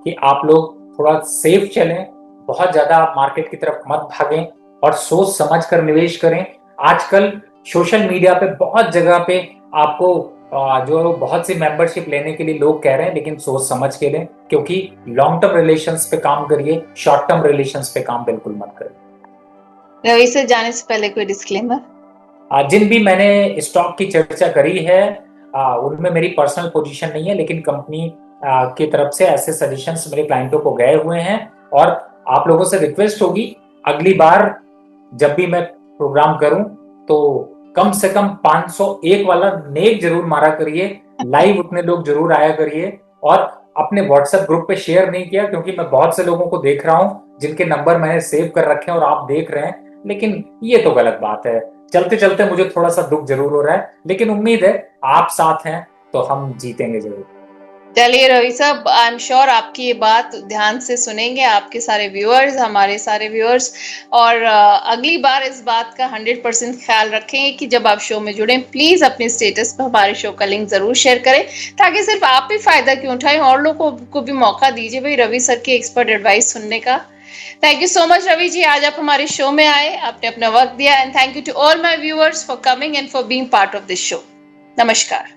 कि आप लोग थोड़ा सेफ चलें, बहुत ज्यादा मार्केट की तरफ मत भागें, और सोच समझ कर निवेश करें। आजकल सोशल मीडिया पे बहुत जगह पे आपको जो बहुत सी मेंबरशिप लेने के लिए लोग कह रहे हैं, लेकिन सोच समझ के लें, क्योंकि लॉन्ग टर्म रिलेशंस पे काम करिए, शॉर्ट टर्म रिलेशंस पे काम बिल्कुल मत करिए। रवि सर, जाने से पहले कोई डिस्क्लेमर? जिन भी मैंने स्टॉक की चर्चा करी है उनमें मेरी पर्सनल पोजीशन नहीं है, लेकिन कंपनी की तरफ से ऐसे सजेशंस मेरे क्लाइंटों को गए हुए हैं। और आप लोगों से रिक्वेस्ट होगी, अगली बार जब भी मैं प्रोग्राम करूं तो कम से कम 501 वाला नेक जरूर मारा करिए, लाइव उतने लोग जरूर आया करिए। और अपने व्हाट्सएप ग्रुप पे शेयर नहीं किया, क्योंकि मैं बहुत से लोगों को देख रहा हूं जिनके नंबर मैंने सेव कर रखे हैं और आप देख रहे हैं, लेकिन ये तो गलत बात है। चलते चलते मुझे थोड़ा सा दुख जरूर हो रहा है, लेकिन उम्मीद है आप साथ हैं तो हम जीतेंगे जरूर। चलिए रवि साहब, आई एम श्योर आपकी ये बात ध्यान से सुनेंगे आपके सारे व्यूअर्स, हमारे सारे व्यूअर्स। और अगली बार इस बात का 100% ख्याल रखेंगे कि जब आप शो में जुड़ें, प्लीज अपने स्टेटस पर हमारे शो का लिंक जरूर शेयर करें, ताकि सिर्फ आप ही फायदा क्यों उठाएं, और लोगों को भी मौका दीजिए भाई रवि सर की एक्सपर्ट एडवाइस सुनने का। Thank you so much Ravi ji, आज आप हमारे शो में आए, आपने अपना वक्त दिया। And thank you to all my viewers for coming and for being part of this show. नमस्कार।